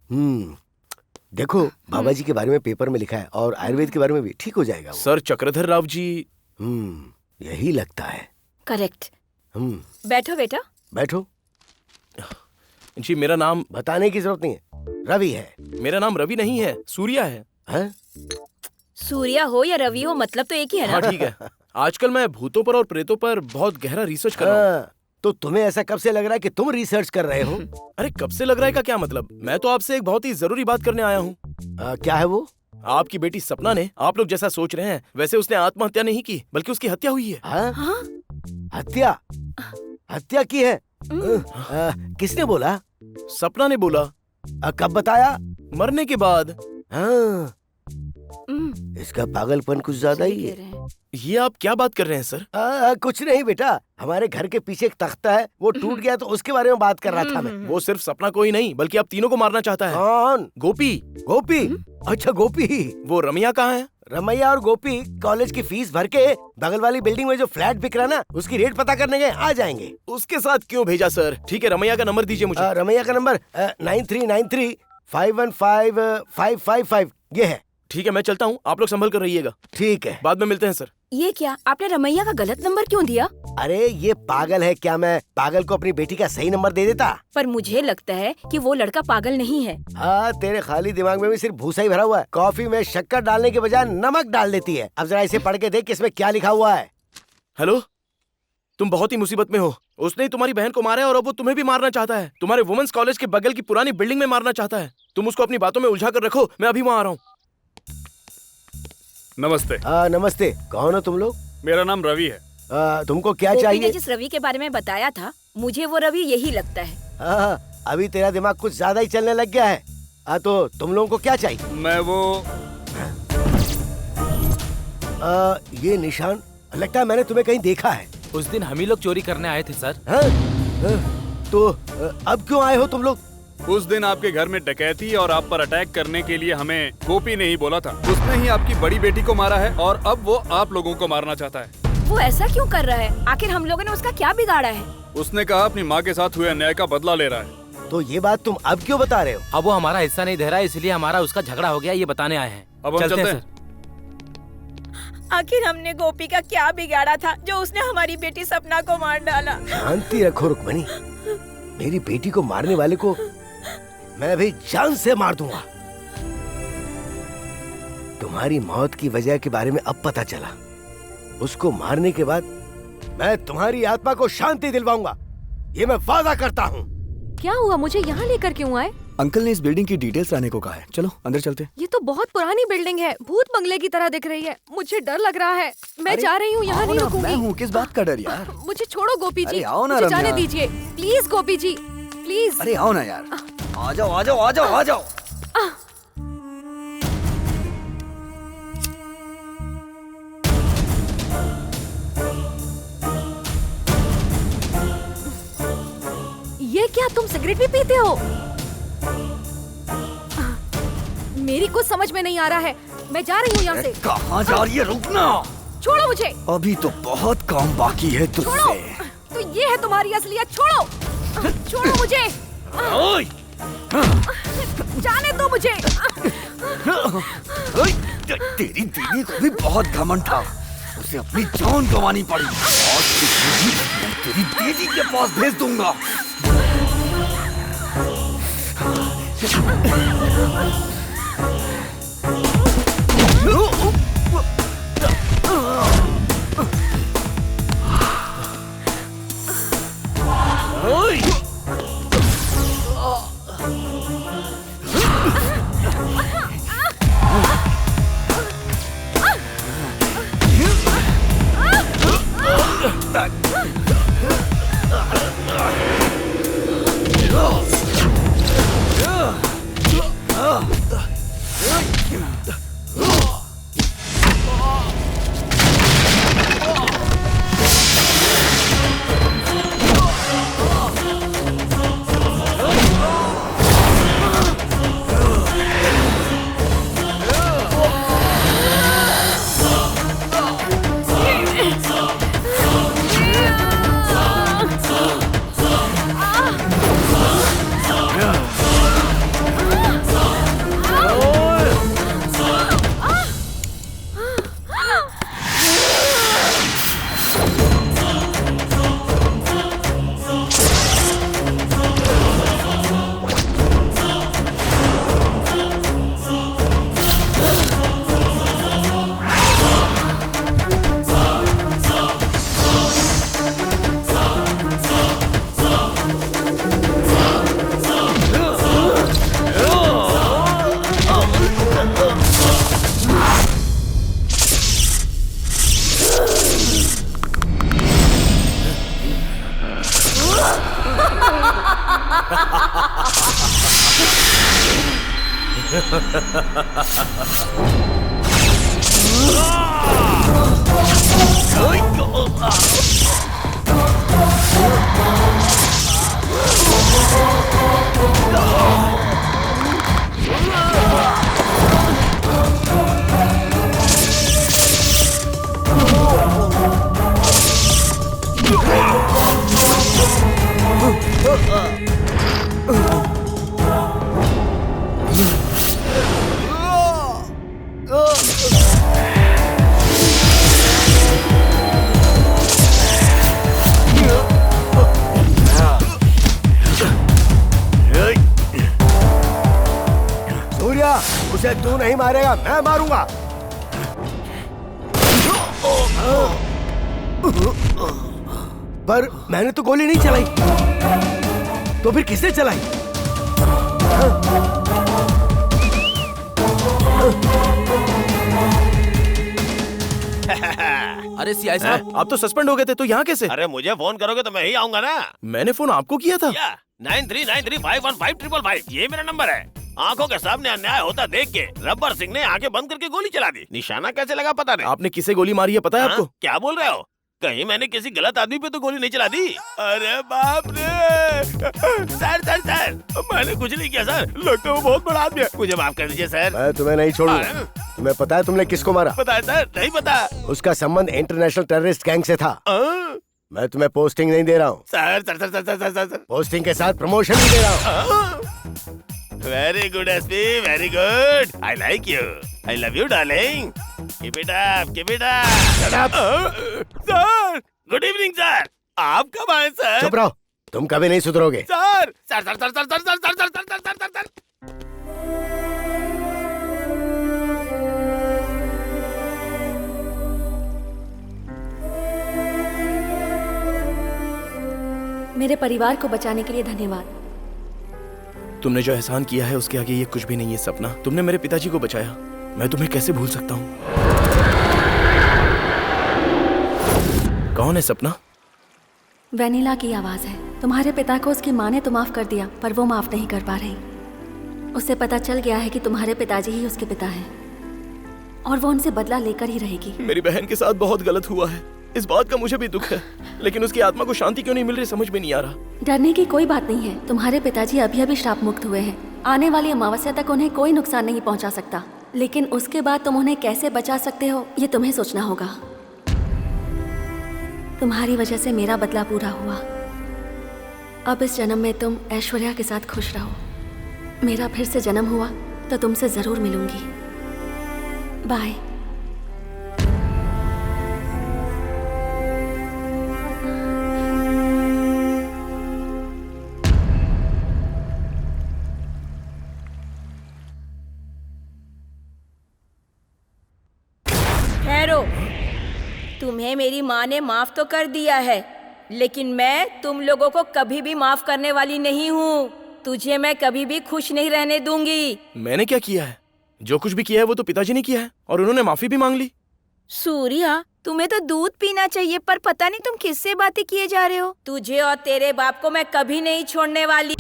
देखो बाबा जी के बारे में पेपर में लिखा है और आयुर्वेद के बारे में भी, ठीक हो जाएगा वो। सर चक्रधर राव जी। यही लगता है। करेक्ट। बैठो बेटा। बैठो। जी मेरा नाम बताने की जरूरत नहीं है, रवि है। मेरा नाम रवि नहीं है, सूर्या है। हैं? सूर्या हो या रवि हो, मतलब तो एक ही है ना। हाँ ठीक है। आजकल मैं भूतों पर और प्रेतों पर बहुत गहरा रिसर्च कर रहा हूँ। तो तुम्हें ऐसा कब से लग रहा है कि तुम रिसर्च कर रहे हो? अरे कब से लग रहा है का क्या मतलब, मैं तो आपसे एक बहुत ही जरूरी बात करने आया हूँ। क्या है वो? आपकी बेटी सपना ने, आप लोग जैसा सोच रहे हैं वैसे उसने आत्महत्या नहीं की, बल्कि उसकी हत्या हुई है। हाँ? हत्या? हत्या की है? किसने बोला? सपना ने बोला। कब बताया? मरने के बाद। हाँ, इसका पागलपन कुछ ज्यादा ही है। ये आप क्या बात कर रहे हैं सर? कुछ नहीं बेटा, हमारे घर के पीछे एक तख्ता है, वो टूट गया तो उसके बारे में बात कर रहा था मैं। वो सिर्फ सपना को ही नहीं बल्कि आप तीनों को मारना चाहता है। कौन? गोपी। गोपी? अच्छा गोपी। वो रमैया कहाँ है? रमैया और गोपी कॉलेज की फीस भर के बगल वाली बिल्डिंग में जो फ्लैट बिक रहा ना, उसकी रेट पता करने गए, आ जाएंगे। उसके साथ क्यों भेजा सर? ठीक है, रमैया का नंबर दीजिए मुझे। रमैया का नंबर 9393515555 ये है। ठीक है मैं चलता हूँ, आप लोग संभल कर रहिएगा। ठीक है, बाद में मिलते हैं सर। ये क्या, आपने रमैया का गलत नंबर क्यों दिया? अरे ये पागल है क्या, मैं पागल को अपनी बेटी का सही नंबर दे देता? पर मुझे लगता है कि वो लड़का पागल नहीं है। हाँ, तेरे खाली दिमाग में भी सिर्फ भूसा ही भरा हुआ है। कॉफी में शक्कर डालने के बजाय नमक डाल देती है। अब जरा इसे पढ़ के देख इसमें क्या लिखा हुआ है। हेलो, तुम बहुत ही मुसीबत में हो। उसने तुम्हारी बहन को मारा है और अब वो तुम्हें भी मारना चाहता है। तुम्हारे वुमेन्स कॉलेज के बगल की पुरानी बिल्डिंग में मारना चाहता है। तुम उसको अपनी बातों में उलझा कर रखो, मैं अभी वहाँ आ रहा हूँ। नमस्ते। नमस्ते, कौन हो तुम लोग? मेरा नाम रवि है। तुमको क्या गोपी चाहिए? ने जिस रवि के बारे में बताया था, मुझे वो रवि यही लगता है। अभी तेरा दिमाग कुछ ज्यादा ही चलने लग गया है। तो तुम लोगों को क्या चाहिए? मैं वो ये निशान लगता है मैंने तुम्हें कहीं देखा है। उस दिन हम ही लोग चोरी करने आए थे सर। तो अब क्यों आए हो तुम लोग? उस दिन आपके घर में डकैती और आप पर अटैक करने के लिए हमें गोपी ने ही बोला था। उसने ही आपकी बड़ी बेटी को मारा है और अब वो आप लोगों को मारना चाहता है। वो ऐसा क्यों कर रहा है? आखिर हम लोगों ने उसका क्या बिगाड़ा है? उसने कहा अपनी माँ के साथ हुए अन्याय का बदला ले रहा है। तो ये बात तुम अब क्यों बता रहे हो? अब वो हमारा हिस्सा नहीं दे रहा है, इसलिए हमारा उसका झगड़ा हो गया, ये बताने आए हैं। अब हम चलते हैं। आखिर हमने गोपी का क्या बिगाड़ा था जो उसने हमारी बेटी सपना को मार डाला? शांति रखो रुक्मणी। मेरी बेटी को मारने वाले को मैं भी जान से मार दूंगा। तुम्हारी मौत की वजह के बारे में अब पता चला। उसको मारने के बाद मैं तुम्हारी आत्मा को शांति दिलवाऊंगा, ये मैं वादा करता हूँ। क्या हुआ, मुझे यहाँ लेकर क्यों आए? अंकल ने इस बिल्डिंग की डिटेल्स लाने को कहा है। चलो अंदर चलते। ये तो बहुत पुरानी बिल्डिंग है, भूत बंगले की तरह दिख रही है। मुझे डर लग रहा है, मैं जा रही हूँ, यहाँ नहीं रुकूंगी। मैं हूँ, किस बात का डर यार? मुझे छोड़ो गोपी जी, आओ ना मुझे जाने रम्या। दीजिए प्लीज गोपी जी, प्लीज। अरे आओ ना यार, आ जाओ आ जाओ आ जाओ आ जाओ। ये क्या, तुम सिगरेट भी पीते हो? मेरी कुछ समझ में नहीं आ रहा है, मैं जा रही हूँ यहाँ से। कहाँ जा रही है? रुकना, छोड़ो मुझे। अभी तो बहुत काम बाकी है तुझसे। तो ये है तुम्हारी असलियत, छोड़ो छोड़ो मुझे, जाने दो मुझे। तेरी दीदी को भी बहुत घमंड था, उसे अपनी जान गंवानी पड़ी। आज तेरी दीदी के पास भेज दूंगा। सूर्या, उसे तू नहीं मारेगा, मैं मारूंगा। पर मैंने तो गोली नहीं चलाई, तो फिर किसने चलाई? अरे सीआई साहब, आप तो सस्पेंड हो गए थे, तो यहाँ कैसे? अरे मुझे फोन करोगे तो मैं ही आऊंगा ना। मैंने फोन आपको किया था। 9393515555 ये मेरा नंबर है। आंखों के सामने अन्याय होता देख के रब्बर सिंह ने आंखें बंद करके गोली चला दी। निशाना कैसे लगा पता नहीं। आपने किसे गोली मारी है पता है आपको? क्या बोल रहे हो? कहीं मैंने किसी गलत आदमी पे तो गोली नहीं चला दी? अरे बाप रे! सर मैंने कुछ नहीं किया सर। लगता है वो बहुत बड़ा आदमी है। मुझे माफ कर दीजिए सर। मैं तुम्हें नहीं छोड़ूंगा। तुम्हें पता है तुमने किसको मारा? पता है सर? नहीं पता। उसका संबंध इंटरनेशनल टेररिस्ट गैंग से था। मैं तुम्हें पोस्टिंग नहीं दे रहा हूँ। सर पोस्टिंग के साथ प्रमोशन भी दे रहा हूँ। Very good SP, very good. I like you, I love you darling. Keep it up, keep it up. Sir, good evening sir. आप कब आए सर? चुप रहो, तुम कभी नहीं सुधरोगे। Sir sir sir sir sir sir sir sir sir sir sir sir. मेरे परिवार को बचाने के लिए धन्यवाद। तुमने जो एहसान किया है उसके आगे ये कुछ भी नहीं है सपना। तुमने मेरे पिताजी को बचाया, मैं तुम्हें कैसे भूल सकता हूँ? कौन है सपना? वेनिला की आवाज है। तुम्हारे पिता को उसकी माँ ने तो माफ कर दिया, पर वो माफ नहीं कर पा रही। उसे पता चल गया है कि तुम्हारे पिताजी ही उसके पिता हैं, और वो उनसे बदला लेकर ही रहेगी। मेरी बहन के साथ बहुत गलत हुआ है, इस बात का मुझे भी दुख है, लेकिन उसकी आत्मा को शांति क्यों नहीं मिल रही समझ में नहीं आ रहा। डरने की कोई बात नहीं है। तुम्हारे पिताजी अभी अभी श्राप मुक्त हुए हैं। आने वाली अमावस्या तक उन्हें कोई नुकसान नहीं पहुंचा सकता, लेकिन उसके बाद तुम उन्हें कैसे बचा सकते हो ये तुम्हें सोचना होगा। तुम्हारी वजह से मेरा बदला पूरा हुआ। अब इस जन्म में तुम ऐश्वर्या के साथ खुश रहो। मेरा फिर से जन्म हुआ तो तुमसे जरूर मिलूंगी। बाय। ठहरो, तुम्हें मेरी माँ ने माफ तो कर दिया है, लेकिन मैं तुम लोगों को कभी भी माफ करने वाली नहीं हूँ। तुझे मैं कभी भी खुश नहीं रहने दूंगी। मैंने क्या किया है? जो कुछ भी किया है वो तो पिताजी ने किया है, और उन्होंने माफी भी मांग ली। सूर्या, तुम्हें तो दूध पीना चाहिए, पर पता नहीं तुम किससे बातें किए जा रहे हो। तुझे और तेरे बाप को मैं कभी नहीं छोड़ने वाली।